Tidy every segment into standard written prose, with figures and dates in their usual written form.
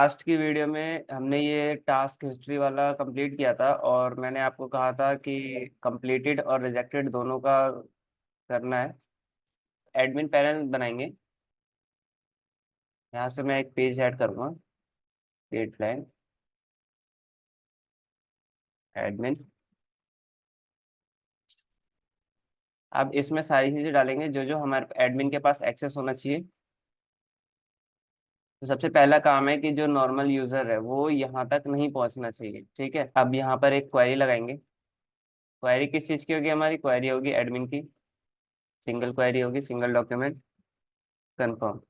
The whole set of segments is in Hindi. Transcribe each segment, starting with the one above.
लास्ट की वीडियो में हमने ये टास्क हिस्ट्री वाला कंप्लीट किया था और मैंने आपको कहा था कि कंप्लीटेड और रिजेक्टेड दोनों का करना है। एडमिन पैनल बनाएंगे। यहाँ से मैं एक पेज ऐड करूँगा। Create plan admin. अब इसमें सारी चीज़ें डालेंगे जो जो हमारे एडमिन के पास एक्सेस होना चाहिए। तो सबसे पहला काम है कि जो नॉर्मल यूज़र है वो यहाँ तक नहीं पहुँचना चाहिए। ठीक है, अब यहाँ पर एक क्वेरी लगाएंगे। क्वेरी किस चीज़ की होगी? हमारी क्वेरी होगी एडमिन की। सिंगल क्वेरी होगी, सिंगल डॉक्यूमेंट कंफर्म।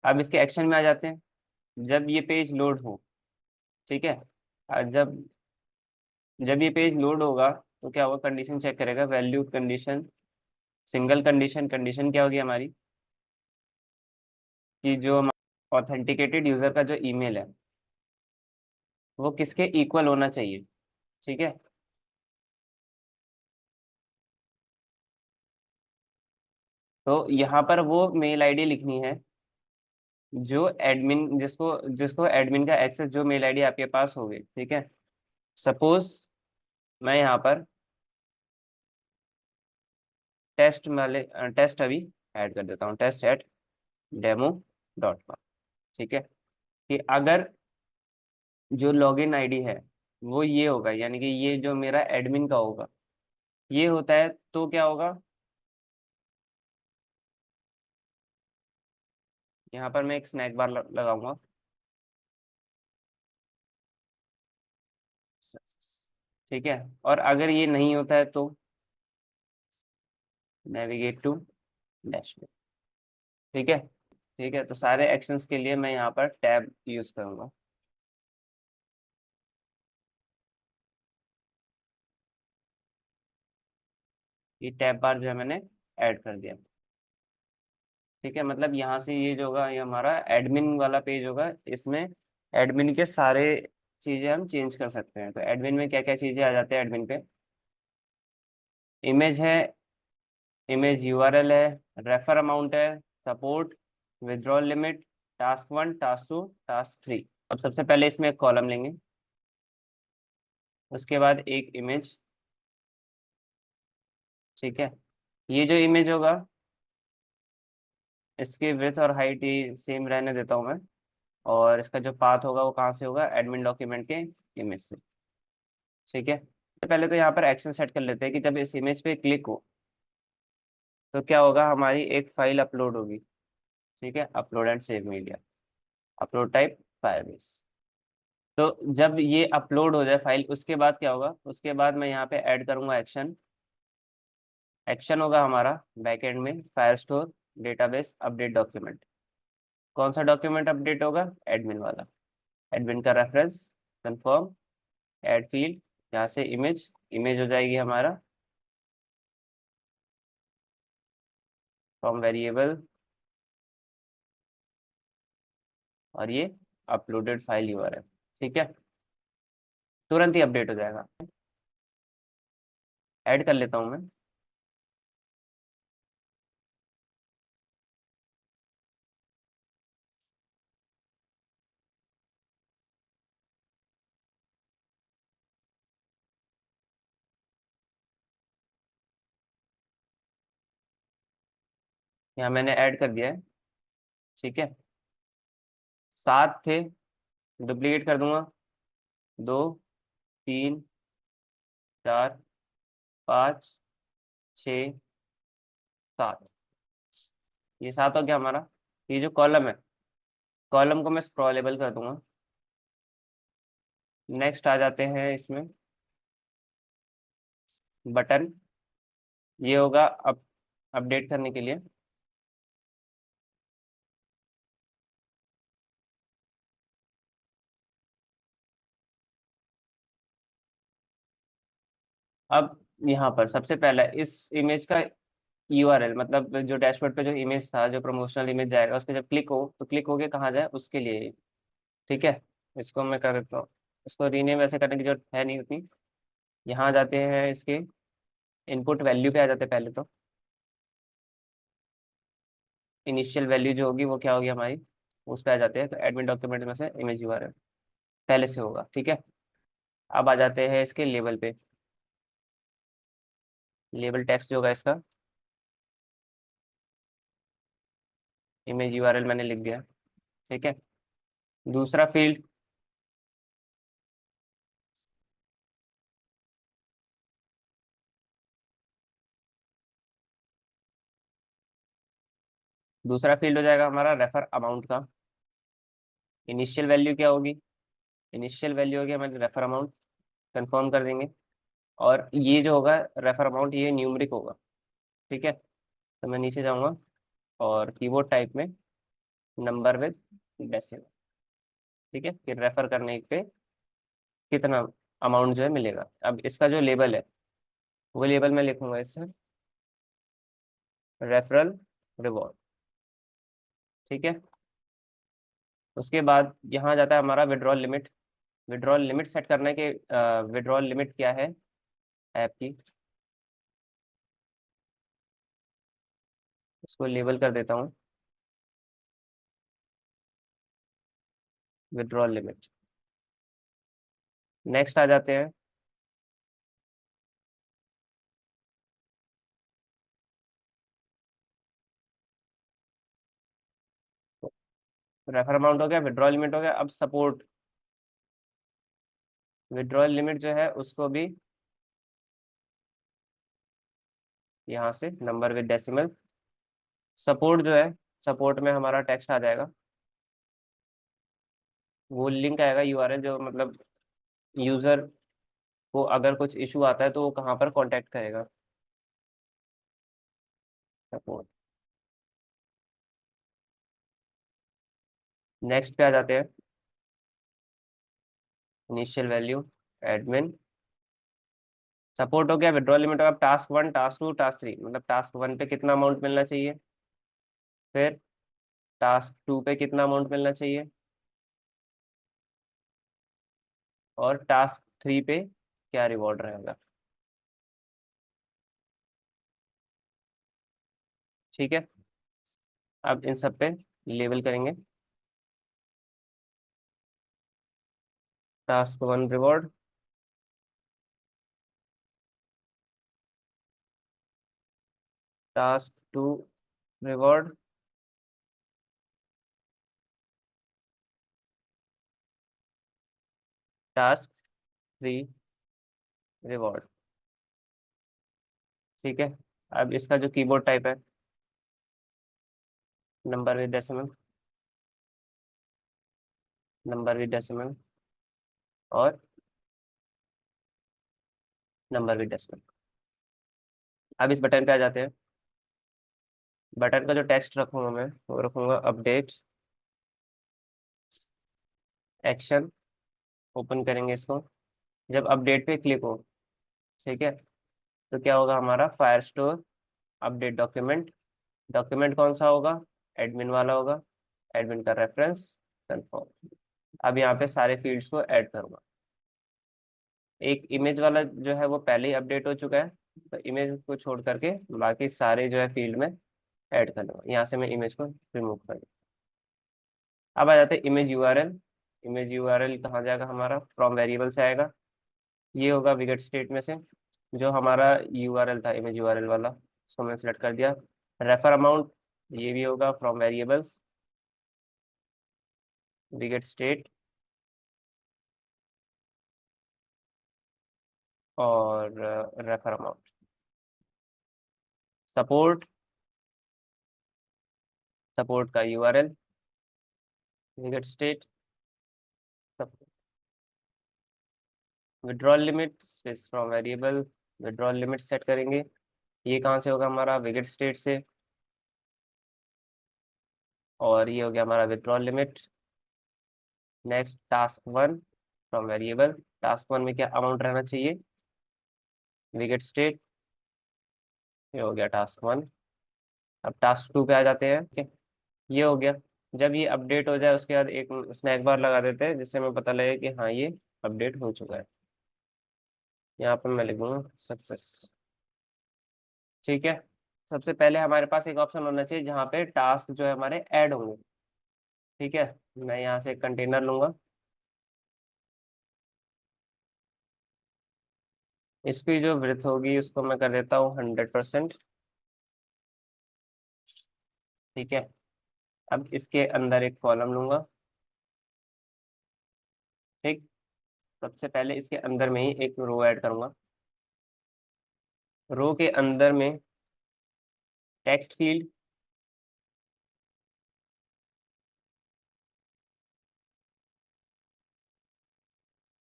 अब इसके एक्शन में आ जाते हैं। जब ये पेज लोड हो, ठीक है, जब जब ये पेज लोड होगा तो क्या होगा? कंडीशन चेक करेगा, value condition, single condition. Condition क्या होगी हमारी कि जो ऑथेंटिकेटेड यूजर का जो ईमेल है वो किसके इक्वल होना चाहिए। ठीक है, तो यहाँ पर वो मेल आईडी लिखनी है जो एडमिन, जिसको जिसको एडमिन का एक्सेस, जो मेल आईडी आपके पास होगी। ठीक है, सपोज मैं यहाँ पर टेस्ट वाले टेस्ट अभी ऐड कर देता हूँ, test@demo.com। ठीक है, कि अगर जो लॉगिन आईडी है वो ये होगा, यानी कि ये जो मेरा एडमिन का होगा ये होता है, तो क्या होगा? यहाँ पर मैं एक स्नैक बार लगाऊंगा। ठीक है, और अगर ये नहीं होता है तो नेविगेट टू डैशबोर्ड। ठीक है। ठीक है, तो सारे एक्शंस के लिए मैं यहाँ पर टैब यूज करूंगा। ये टैब बार जो है मैंने ऐड कर दिया। ठीक है, मतलब यहाँ से ये जो होगा ये हमारा एडमिन वाला पेज होगा। इसमें एडमिन के सारे चीजें हम चेंज कर सकते हैं। तो एडमिन में क्या क्या चीजें आ जाते हैं एडमिन पे? इमेज है, इमेज यूआरएल है, रेफर अमाउंट है, support, withdrawal limit, task 1, task 2, task 3। अब सबसे पहले इसमें एक कॉलम लेंगे, उसके बाद एक इमेज। ठीक है, ये जो इमेज होगा इसकी विड्थ और हाइट ही सेम रहने देता हूँ मैं। और इसका जो पाथ होगा वो कहाँ से होगा? एडमिन डॉक्यूमेंट के इमेज से। ठीक है, तो पहले तो यहाँ पर एक्शन सेट कर लेते हैं कि जब इस इमेज पे क्लिक हो तो क्या होगा? हमारी एक फाइल अपलोड होगी। ठीक है, upload and save media, upload type Firebase. तो जब ये अपलोड हो जाए फाइल, उसके बाद क्या होगा? उसके बाद मैं यहाँ पे ऐड करूंगा एक्शन। एक्शन होगा हमारा बैकएंड में fire store database update document. कौन सा डॉक्यूमेंट अपडेट होगा? एडमिन वाला। एडमिन का रेफरेंस कंफर्म, ऐड फील्ड, यहाँ से इमेज, इमेज हो जाएगी हमारा फ्रॉम वेरिएबल, और ये अपलोडेड फाइल यूआरएल। ठीक है, तुरंत ही अपडेट हो जाएगा। ऐड कर लेता हूँ मैं। यहाँ मैंने ऐड कर दिया है। ठीक है, 7 थे, डुप्लीकेट कर दूंगा। 2, 3, 4, 5, 6, 7। ये 7 हो गया हमारा। ये जो कॉलम है, कॉलम को मैं स्क्रॉलेबल कर दूंगा। नेक्स्ट आ जाते हैं इसमें बटन। ये होगा अपडेट करने के लिए। अब यहाँ पर सबसे पहला इस इमेज का यूआरएल, मतलब जो डैशबोर्ड पे जो इमेज था, जो प्रमोशनल इमेज जाएगा, उस पर जब क्लिक हो तो क्लिक होके कहाँ जाए उसके लिए। ठीक है, इसको मैं कर देता हूँ। इसको रीनेम वैसे करने की जरूरत है नहीं उतनी। यहाँ आ जाते हैं इसके इनपुट वैल्यू पे आ जाते हैं पहले तो। इनिशियल वैल्यू जो होगी वो क्या होगी हमारी? उस पर आ जाते हैं, तो एडमिन डॉक्यूमेंट में से इमेज यूआरएल पहले से होगा। ठीक है, अब आ जाते हैं इसके लेबल पे। लेबल टेक्स्ट जो होगा इसका इमेज यूआरएल मैंने लिख दिया। ठीक है, दूसरा फील्ड, दूसरा फील्ड हो जाएगा हमारा रेफर अमाउंट का। इनिशियल वैल्यू क्या होगी? इनिशियल वैल्यू होगी हमारी रेफर अमाउंट, कंफर्म कर देंगे। और ये जो होगा रेफर अमाउंट, ये न्यूमरिक होगा। ठीक है, तो मैं नीचे जाऊंगा और कीबोर्ड टाइप में नंबर विद डेसिमल। ठीक है, फिर रेफर करने पे कितना अमाउंट जो है मिलेगा। अब इसका जो लेबल है वो लेबल मैं लिखूंगा इससे रेफरल रिवॉर्ड। ठीक है, उसके बाद यहाँ जाता है हमारा withdrawal limit. Withdrawal limit set करने के विड्रॉल लिमिट क्या है ऐप की, इसको लेबल कर देता हूँ विड्रॉल लिमिट। नेक्स्ट आ जाते हैं, रेफर अमाउंट हो गया, विड्रॉल लिमिट हो गया। अब सपोर्ट, विड्रॉल लिमिट जो है उसको भी यहाँ से नंबर विद डेसिमल। सपोर्ट जो है, सपोर्ट में हमारा टेक्स्ट आ जाएगा, वो लिंक आएगा यूआरएल, जो मतलब यूजर को अगर कुछ इशू आता है तो वो कहाँ पर कांटेक्ट करेगा। सपोर्ट। नेक्स्ट पे आ जाते हैं, इनिशियल वैल्यू एडमिन। सपोर्ट हो गया, विड्रॉल लिमिट होगा। टास्क 1, टास्क 2, टास्क 3, मतलब टास्क 1 पे कितना अमाउंट मिलना चाहिए, फिर टास्क 2 पे कितना अमाउंट मिलना चाहिए, और टास्क 3 पे क्या रिवॉर्ड रहेगा। ठीक है, अब इन सब पे लेबल करेंगे। Task 1 reward, task 2 reward, task 3 reward. ठीक है, अब इसका जो कीबोर्ड टाइप है number with decimal, number with decimal, और नंबर विद डेसिमल। अब इस बटन पे आ जाते हैं। बटन का जो टेक्स्ट रखूंगा मैं वो रखूंगा अपडेट एक्शन। ओपन करेंगे इसको, जब अपडेट पे क्लिक हो, ठीक है, तो क्या होगा हमारा fire store update document. Document कौन सा होगा? एडमिन वाला होगा, एडमिन का रेफरेंस कंफर्म। अब यहाँ पे सारे फील्ड्स को ऐड करूंगा। एक इमेज वाला जो है वो पहले ही अपडेट हो चुका है, तो इमेज को छोड़ करके बाकी सारे जो है फील्ड में ऐड कर लूंगा। यहाँ से मैं इमेज को रिमूव कर दूँ। अब आ जाते हैं इमेज यूआरएल। इमेज यूआरएल कहाँ जाएगा हमारा? फ्रॉम वेरिएबल से आएगा। ये होगा विगेट स्टेट में से, जो हमारा यूआरएल था इमेज यूआरएल वाला, उसको मैंने सेलेक्ट कर दिया। रेफर अमाउंट, ये भी होगा फ्रॉम वेरिएबल्स, विगेट स्टेट, और रेफर अमाउंट। सपोर्ट, सपोर्ट का URL, widget state, withdrawal limit space from variable, withdrawal limit set करेंगे। ये कहाँ से होगा हमारा? विगेट स्टेट से। और ये हो गया हमारा withdrawal limit. Next task 1 from variable, task 1 में क्या अमाउंट रहना चाहिए? विगेट स्टेट, ये हो गया टास्क 1। अब टास्क 2 पे आ जाते हैं। ठीक है, ये हो गया। जब ये अपडेट हो जाए उसके बाद एक स्नैक बार लगा देते हैं, जिससे हमें पता लगे कि हाँ ये अपडेट हो चुका है। यहाँ पर मैं लिखूंगा सक्सेस। ठीक है, सबसे पहले हमारे पास एक ऑप्शन होना चाहिए जहाँ पे टास्क जो है हमारे ऐड होंगे। ठीक है, मैं यहाँ से कंटेनर लूंगा। इसकी जो ब्रेथ होगी उसको मैं कर देता हूँ 100%। ठीक है, अब इसके अंदर एक कॉलम लूंगा। ठीक, सबसे पहले इसके अंदर में ही एक रो ऐड करूंगा। रो के अंदर में टेक्स्ट फील्ड,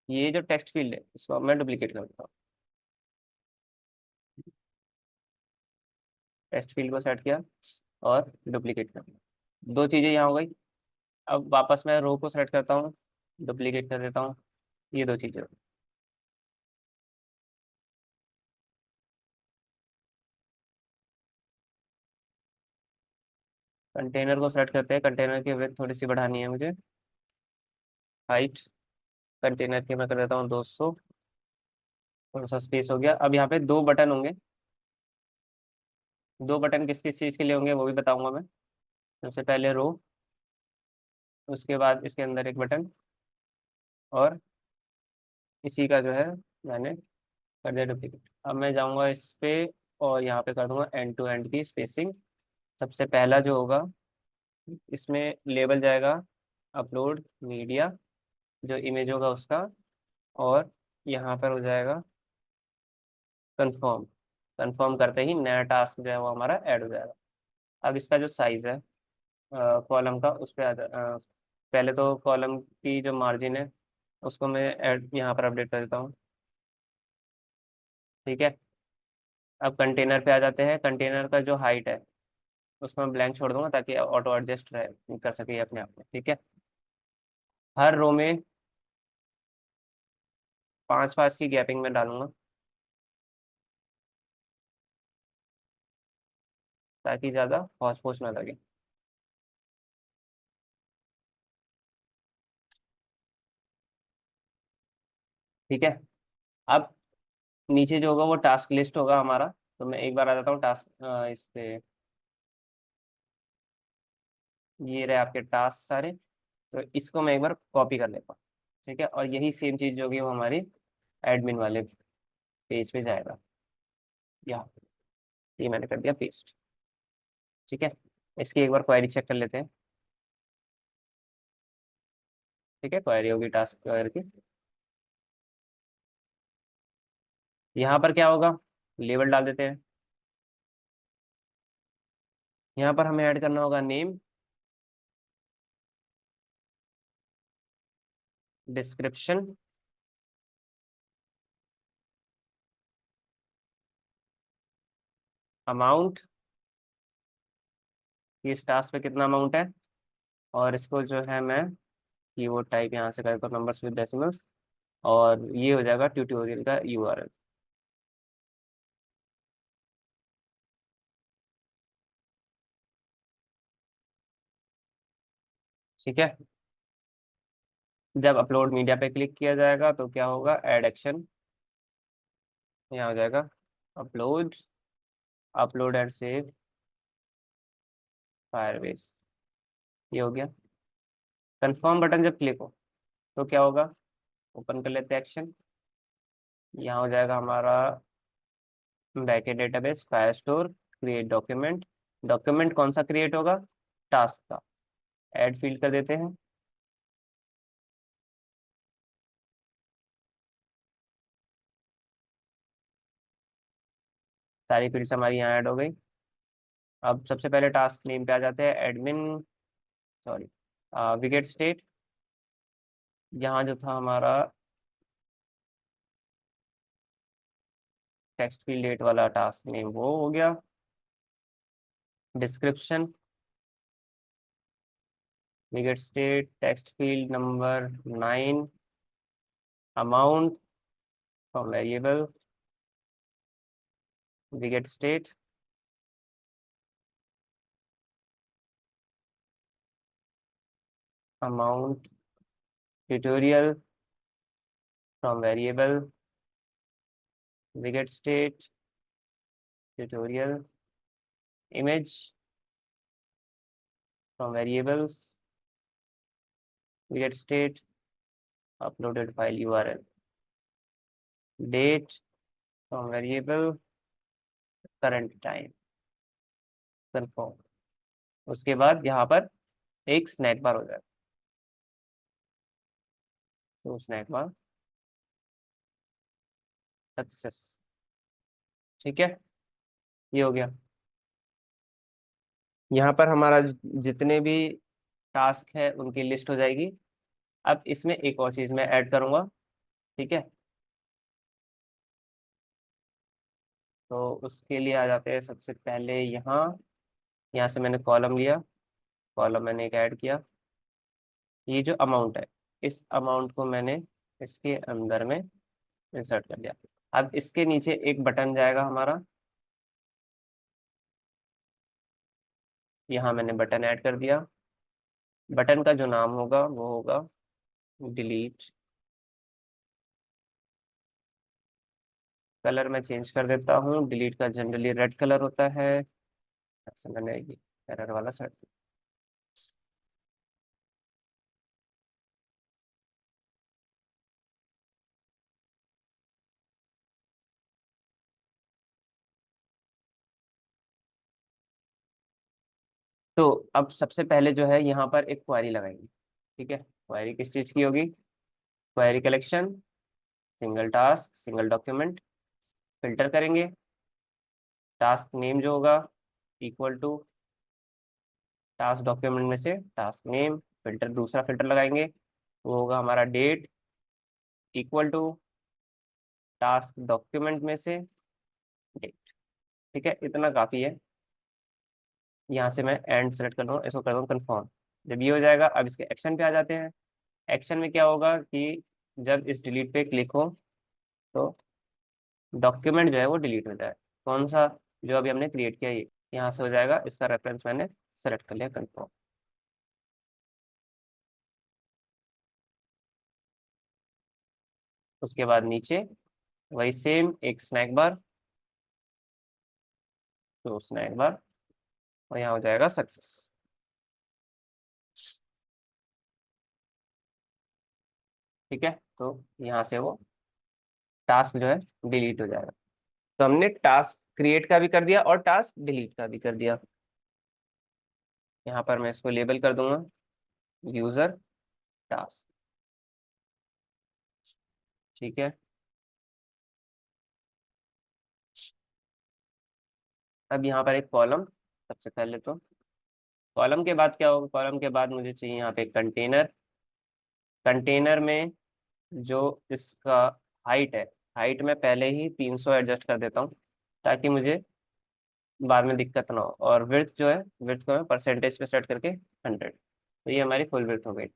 ये जो टेक्स्ट फील्ड है इसको अब मैं डुप्लीकेट कर देता हूँ। टेक्स्ट फील्ड को सेट किया और डुप्लीकेट कर दिया, दो चीजें यहाँ हो गई। अब वापस मैं रो को सेलेक्ट करता हूँ, डुप्लीकेट कर देता हूँ, ये दो चीजें। कंटेनर को सेलेक्ट करते हैं, कंटेनर की विड्थ थोड़ी सी बढ़ानी है मुझे। हाइट कंटेनर की मैं कर देता हूँ 200। थोड़ा सा स्पेस हो गया। अब यहाँ पे दो बटन होंगे। दो बटन किस किस चीज़ के लिए होंगे वो भी बताऊंगा मैं। सबसे पहले रो, उसके बाद इसके अंदर एक बटन, और इसी का जो है मैंने कर दिया डुप्लीकेट। अब मैं जाऊंगा इस पे और यहाँ पे कर दूंगा एंड टू एंड की स्पेसिंग। सबसे पहला जो होगा इसमें लेबल जाएगा अपलोड मीडिया, जो इमेज होगा उसका, और यहाँ पर हो जाएगा कंफर्म। कंफर्म करते ही नया टास्क जो है वो हमारा ऐड हो जाएगा। अब इसका जो साइज है कॉलम का उस पर पहले तो कॉलम की जो मार्जिन है उसको मैं ऐड यहाँ पर अपडेट कर देता हूँ। ठीक है, अब कंटेनर पे आ जाते हैं। कंटेनर का जो हाइट है उसको मैं ब्लैंक छोड़ दूंगा ताकि ऑटो एडजस्ट रहे, कर सके ये अपने आप में। ठीक है, हर रो में 5 5 की गैपिंग में डालूंगा ताकि ज़्यादा हौच पौच ना लगे। ठीक है, अब नीचे जो होगा वो टास्क लिस्ट होगा हमारा। तो मैं एक बार आ जाता हूँ टास्क इस पे। ये रहे आपके टास्क सारे। तो इसको मैं एक बार कॉपी कर लेता हूँ। ठीक है, और यही सेम चीज़ जो होगी वो हमारी एडमिन वाले पेज पे जाएगा। यहाँ ये मैंने कर दिया पेस्ट। ठीक है, इसकी एक बार क्वेरी चेक कर लेते हैं। ठीक है, क्वेरी होगी टास्क क्वेरी की। यहाँ पर क्या होगा, लेबल डाल देते हैं। यहाँ पर हमें ऐड करना होगा नेम, डिस्क्रिप्शन, अमाउंट, कि इस टास्क पे कितना अमाउंट है, और इसको जो है मैं कीवर्ड टाइप यहाँ से करता हूँ नंबर्स विद डेसिमल्स, और ये हो जाएगा ट्यूटोरियल का यूआरएल। ठीक है, जब अपलोड मीडिया पे क्लिक किया जाएगा तो क्या होगा, ऐड एक्शन यहाँ हो जाएगा, upload, upload and save Firebase, ये हो गया। कंफर्म बटन जब क्लिक हो तो क्या होगा, ओपन कर लेते हैं एक्शन। यहाँ हो जाएगा हमारा backend database fire store, create document. Document कौन सा क्रिएट होगा, टास्क का। ऐड फील्ड कर देते हैं। सारी फील्ड्स हमारी यहाँ ऐड हो गई। अब सबसे पहले टास्क नेम पे आ जाते हैं, एडमिन, सॉरी, विकेट स्टेट। यहाँ जो था हमारा टेक्स्ट फील्ड डेट वाला टास्क नेम वो हो गया। Description, widget state, text field number 9, amount from variable widget state, amount tutorial from variable widget state tutorial, image from variables get state uploaded file URL, date from variable, current time, confirm. उसके बाद यहाँ पर एक स्नैक बार हो जाएगा, तो स्नैक बार सक्सेस। ठीक है, ये हो गया। यहाँ पर हमारा जितने भी टास्क है उनकी लिस्ट हो जाएगी। अब इसमें एक और चीज़ मैं ऐड करूँगा। ठीक है, तो उसके लिए आ जाते हैं सबसे पहले यहाँ। यहाँ से मैंने कॉलम लिया, कॉलम मैंने एक ऐड किया। ये जो अमाउंट है, इस अमाउंट को मैंने इसके अंदर में इंसर्ट कर दिया। अब इसके नीचे एक बटन जाएगा हमारा, यहाँ मैंने बटन ऐड कर दिया। बटन का जो नाम होगा वो होगा डिलीट। कलर मैं चेंज कर देता हूँ, डिलीट का जनरली रेड कलर होता है। ऐसे मैंने ये एरर वाला सेट। तो अब सबसे पहले जो है यहाँ पर एक क्वेरी लगाएंगे। ठीक है, क्वेरी किस चीज़ की होगी? Query collection, single task, single document. Filter करेंगे, टास्क नेम जो होगा इक्वल टू टास्क डॉक्यूमेंट में से टास्क नेम। फिल्टर, दूसरा फिल्टर लगाएंगे, वो होगा हमारा date equal to task document में से डेट। ठीक है, इतना काफ़ी है। यहाँ से मैं एंड सेलेक्ट कर लूँगा, इसको कर दूँ कन्फर्म। जब ये हो जाएगा, अब इसके एक्शन पे आ जाते हैं। एक्शन में क्या होगा कि जब इस डिलीट पे क्लिक हो तो डॉक्यूमेंट जो है वो डिलीट हो जाए। कौन सा? जो अभी हमने क्रिएट किया, ये यहाँ से हो जाएगा। इसका रेफरेंस मैंने सेलेक्ट कर लिया, कन्फर्म। उसके बाद नीचे वही सेम एक स्नैक बार, तो स्नैक बार, और यहाँ हो जाएगा सक्सेस। ठीक है, तो यहाँ से वो टास्क जो है डिलीट हो जाएगा। तो हमने टास्क क्रिएट का भी कर दिया और टास्क डिलीट का भी कर दिया। यहाँ पर मैं इसको लेबल कर दूंगा यूजर टास्क। ठीक है, अब यहाँ पर एक कॉलम। सबसे पहले तो कॉलम के बाद क्या होगा? कॉलम के बाद मुझे चाहिए यहाँ पे कंटेनर। कंटेनर में जो इसका हाइट है, हाइट में पहले ही 300 एडजस्ट कर देता हूँ, ताकि मुझे बाद में दिक्कत ना हो। और विड्थ जो है, विड्थ को मैं परसेंटेज पे सेट करके 100। तो ये हमारी फुल विड्थ हो गई।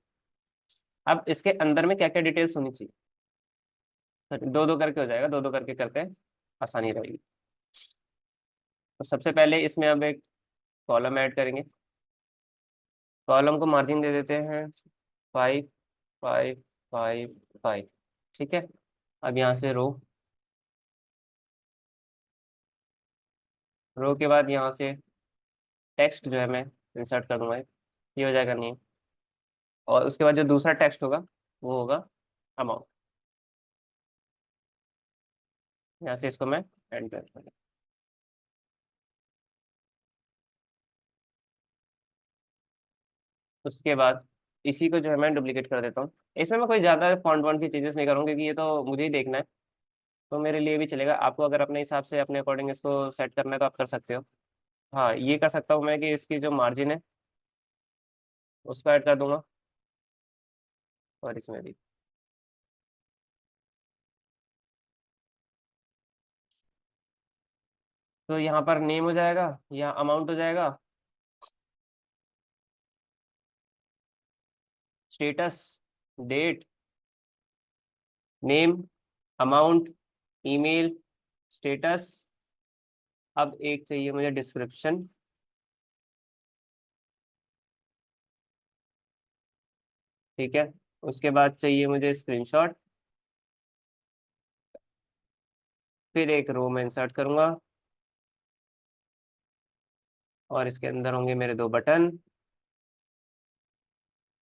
अब इसके अंदर में क्या क्या डिटेल्स होनी चाहिए? तो दो दो करके हो जाएगा, दो दो करके करते हैं, आसानी रहेगी। तो सबसे पहले इसमें अब एक कॉलम ऐड करेंगे। कॉलम को मार्जिन दे देते हैं 5, 5, 5, 5। ठीक है, अब यहाँ से रो, रो के बाद यहाँ से टेक्स्ट जो है मैं इंसर्ट कर दूंगा। ये हो जाएगा नेम, और उसके बाद जो दूसरा टेक्स्ट होगा वो होगा अमाउंट। यहाँ से इसको मैं एंटर कर दूंगा। उसके बाद इसी को जो है मैं डुप्लीकेट कर देता हूँ। इसमें मैं कोई ज़्यादा फॉन्ट वॉन्ट की चीज़ें नहीं करूँगी, क्योंकि ये तो मुझे ही देखना है। तो मेरे लिए भी चलेगा। आपको अगर अपने हिसाब से अपने अकॉर्डिंग इसको सेट करना है तो आप कर सकते हो। हाँ, ये कर सकता हूँ मैं कि इसकी जो मार्जिन है उसको ऐड कर दूंगा, और इसमें भी। तो यहाँ पर नेम हो जाएगा, यहाँ अमाउंट हो जाएगा, status, date, name, amount, email, status. अब एक चाहिए मुझे डिस्क्रिप्शन। ठीक है, उसके बाद चाहिए मुझे स्क्रीनशॉट। फिर एक रो में इंसर्ट करूंगा, और इसके अंदर होंगे मेरे दो बटन।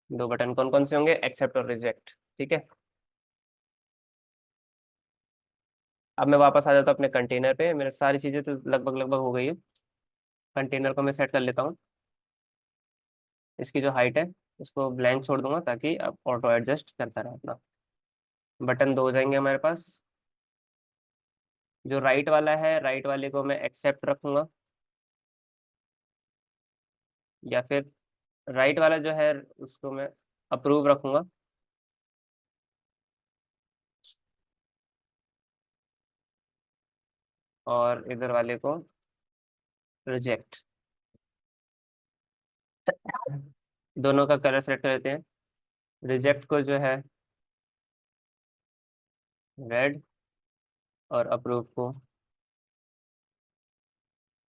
दो बटन कौन कौन से होंगे, एक्सेप्ट और रिजेक्ट। ठीक है, अब मैं वापस आ जाता हूँ अपने कंटेनर पे, मेरे सारी चीज़ें तो लगभग लगभग हो गई है। कंटेनर को मैं सेट कर लेता हूँ, इसकी जो हाइट है उसको ब्लैंक छोड़ दूंगा ताकि अब ऑटो एडजस्ट करता रहे अपना। बटन दो हो जाएंगे हमारे पास। जो राइट वाला है, राइट वाले को मैं एक्सेप्ट रखूंगा, या फिर राइट वाला जो है उसको मैं अप्रूव रखूंगा। और इधर वाले को रिजेक्ट। दोनों का कलर सेलेक्ट कर लेते हैं। रिजेक्ट को जो है रेड, और अप्रूव को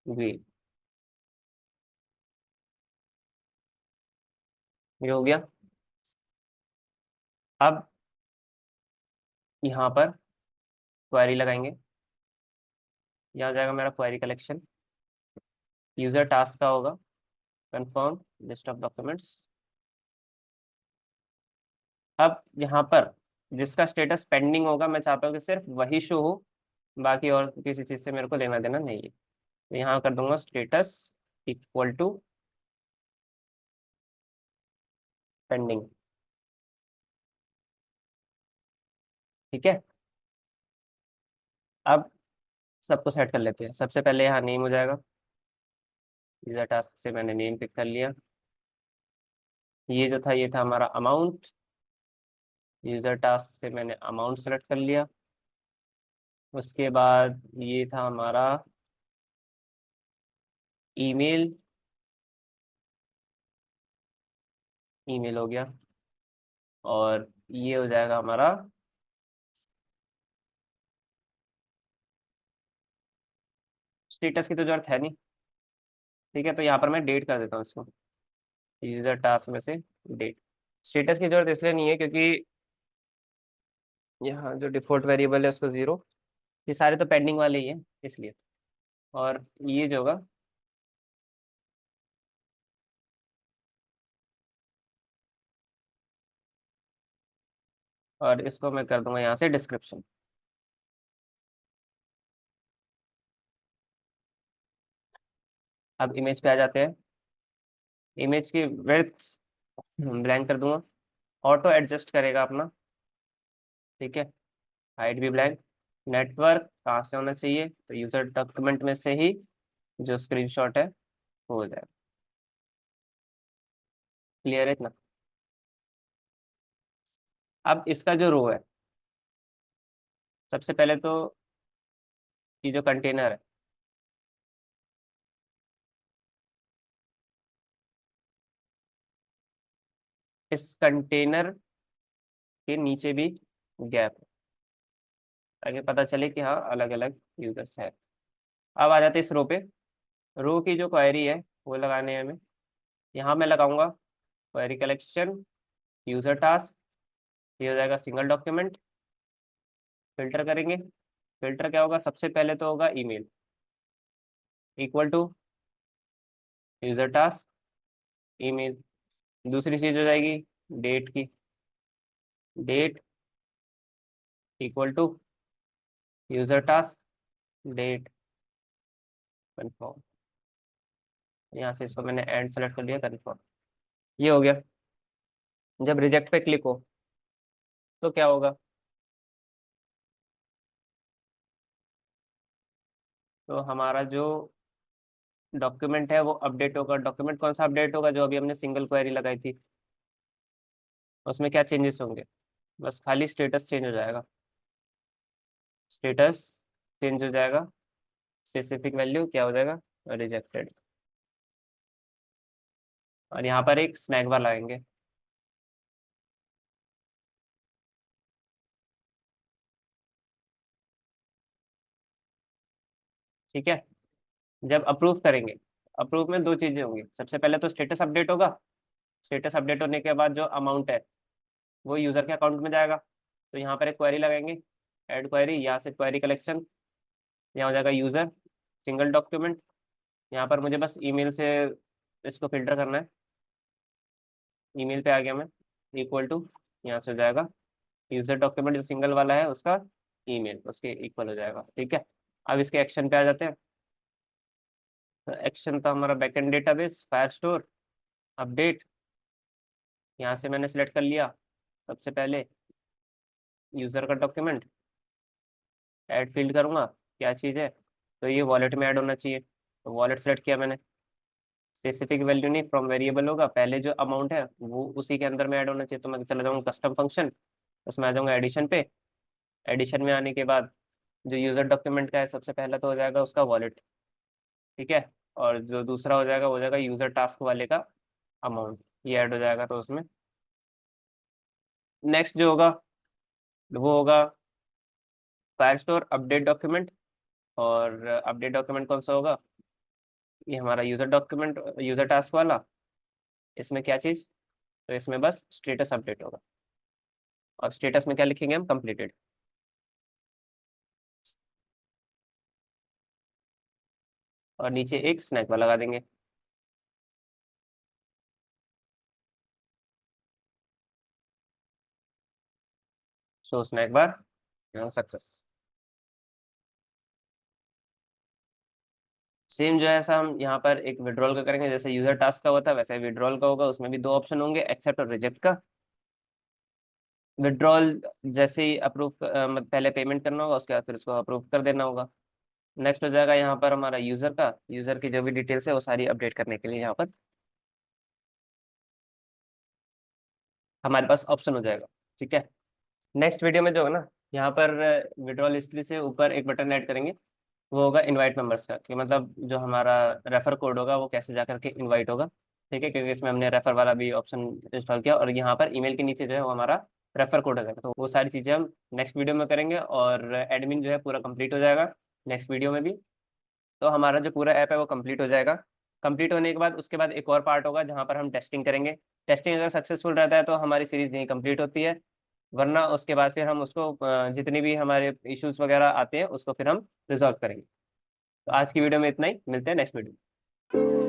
ग्रीन। ये हो गया। अब यहाँ पर क्वेरी लगाएंगे। यहाँ हो जाएगा मेरा क्वेरी कलेक्शन। यूजर टास्क का होगा कंफर्म लिस्ट ऑफ डॉक्यूमेंट्स। अब यहाँ पर जिसका स्टेटस पेंडिंग होगा, मैं चाहता हूँ कि सिर्फ वही शो हो, बाकी और किसी चीज़ से मेरे को लेना देना नहीं है। तो यहाँ कर दूंगा स्टेटस इक्वल टू पेंडिंग। ठीक है, अब सबको सेट कर लेते हैं। सबसे पहले यहाँ नेम हो जाएगा। यूजर टास्क से मैंने नेम पिक कर लिया। ये जो था ये था हमारा अमाउंट। यूजर टास्क से मैंने अमाउंट सेलेक्ट कर लिया। उसके बाद ये था हमारा ईमेल। ईमेल हो गया। और ये हो जाएगा हमारा स्टेटस की तो जरूरत है नहीं। ठीक है, तो यहाँ पर मैं डेट कर देता हूँ इसको। यूजर टास्क में से डेट। स्टेटस की जरूरत इसलिए नहीं है क्योंकि यहाँ जो डिफॉल्ट वेरिएबल है उसको जीरो। ये सारे तो पेंडिंग वाले ही हैं इसलिए। और ये जो होगा, और इसको मैं कर दूंगा यहाँ से डिस्क्रिप्शन। अब इमेज पे आ जाते हैं। इमेज की विड्थ ब्लैंक कर दूंगा। ऑटो एडजस्ट करेगा अपना। ठीक है, हाइट भी ब्लैंक। नेटवर्क कहाँ से होना चाहिए, तो यूजर डॉक्यूमेंट में से ही जो स्क्रीनशॉट है वो हो जाएगा। क्लियर है इतना। अब इसका जो रो है, सबसे पहले तो ये जो कंटेनर है, इस कंटेनर के नीचे भी गैप है ताकि पता चले कि हाँ अलग अलग यूजर्स है। अब आ जाते हैं इस रो पे। रो की जो क्वेरी है वो लगाने हैं हमें। यहाँ मैं लगाऊंगा क्वेरी कलेक्शन यूजर टास्क। ये हो जाएगा सिंगल डॉक्यूमेंट। फिल्टर करेंगे। फिल्टर क्या होगा, सबसे पहले तो होगा email equal to user task email. दूसरी चीज हो जाएगी डेट की। Date equal to user task date confirm. यहाँ से इसको मैंने एंड सेलेक्ट कर लिया, कन्फर्म। ये हो गया। जब रिजेक्ट पे क्लिक हो तो क्या होगा, तो हमारा जो डॉक्यूमेंट है वो अपडेट होगा। डॉक्यूमेंट कौन सा अपडेट होगा, जो अभी हमने सिंगल क्वेरी लगाई थी। उसमें क्या चेंजेस होंगे, बस खाली स्टेटस चेंज हो जाएगा। स्टेटस चेंज हो जाएगा। स्पेसिफिक वैल्यू क्या हो जाएगा, रिजेक्टेड। और यहाँ पर एक स्नैक बार लगाएंगे। ठीक है, जब अप्रूव करेंगे, अप्रूव में दो चीजें होंगी। सबसे पहले तो स्टेटस अपडेट होगा। स्टेटस अपडेट होने के बाद जो अमाउंट है वो यूजर के अकाउंट में जाएगा। तो यहाँ पर एक क्वेरी लगाएंगे, ऐड क्वेरी। यहाँ से क्वेरी कलेक्शन, यहाँ हो जाएगा यूजर सिंगल डॉक्यूमेंट। यहाँ पर मुझे बस ईमेल से इसको फिल्टर करना है। ईमेल पे आ गया मैं, इक्वल टू, यहाँ से हो जाएगा यूजर डॉक्यूमेंट जो सिंगल वाला है उसका ईमेल उसके इक्वल हो जाएगा। ठीक है, अब इसके एक्शन पे आ जाते हैं। तो एक्शन था हमारा बैकएंड डेटाबेस फायरस्टोर अपडेट, यहाँ से मैंने सेलेक्ट कर लिया सबसे पहले यूजर का डॉक्यूमेंट, ऐड फील्ड करूंगा क्या चीज़ है, तो ये वॉलेट में ऐड होना चाहिए, तो वॉलेट सेलेक्ट किया मैंने। स्पेसिफिक वैल्यू नहीं, फ्रॉम वेरिएबल होगा, पहले जो अमाउंट है वो उसी के अंदर में ऐड होना चाहिए, तो मैं चला जाऊंगा कस्टम फंक्शन, उसमें आ जाऊंगा एडिशन पे। एडिशन में आने के बाद जो यूजर डॉक्यूमेंट का है सबसे पहला तो हो जाएगा उसका वॉलेट। ठीक है, और जो दूसरा हो जाएगा वो हो जाएगा यूजर टास्क वाले का अमाउंट, ये ऐड हो जाएगा तो उसमें। नेक्स्ट जो होगा वो होगा फायरस्टोर अपडेट डॉक्यूमेंट, और अपडेट डॉक्यूमेंट कौन सा होगा, ये हमारा यूजर डॉक्यूमेंट यूजर टास्क वाला। इसमें क्या चीज़, तो इसमें बस स्टेटस अपडेट होगा, और स्टेटस में क्या लिखेंगे हम, कंप्लीटेड। और नीचे एक स्नैक बार लगा देंगे। सो स्नैक बार सक्सेस। सेम जो है ऐसा हम यहाँ पर एक विड्रॉल का करेंगे, जैसे यूजर टास्क का होता है वैसे विड्रॉल का होगा, उसमें भी दो ऑप्शन होंगे, एक्सेप्ट और रिजेक्ट का। विड्रॉल जैसे ही अप्रूव मतलब पहले पेमेंट करना होगा, उसके बाद फिर उसको अप्रूव कर देना होगा। नेक्स्ट हो जाएगा यहाँ पर हमारा यूजर का, यूजर की जो भी डिटेल्स है वो सारी अपडेट करने के लिए यहाँ पर हमारे पास ऑप्शन हो जाएगा। ठीक है, नेक्स्ट वीडियो में जो है ना, यहाँ पर विड्रॉल हिस्ट्री से ऊपर एक बटन ऐड करेंगे, वो होगा इनवाइट मेंबर्स का, कि मतलब जो हमारा रेफर कोड होगा वो कैसे जा करके इनवाइट होगा। ठीक है, क्योंकि इसमें हमने रेफर वाला भी ऑप्शन इंस्टॉल किया, और यहाँ पर ईमेल के नीचे जो है वो हमारा रेफर कोड हो जाएगा, तो वो सारी चीज़ें हम नेक्स्ट वीडियो में करेंगे, और एडमिन जो है पूरा कंप्लीट हो जाएगा नेक्स्ट वीडियो में भी। तो हमारा जो पूरा ऐप है वो कंप्लीट हो जाएगा। कंप्लीट होने के बाद उसके बाद एक और पार्ट होगा जहाँ पर हम टेस्टिंग करेंगे। टेस्टिंग अगर सक्सेसफुल रहता है तो हमारी सीरीज यहीं कंप्लीट होती है, वरना उसके बाद फिर हम उसको जितनी भी हमारे इश्यूज वगैरह आते हैं उसको फिर हम रिजॉल्व करेंगे। तो आज की वीडियो में इतना ही, मिलते हैं नेक्स्ट वीडियो।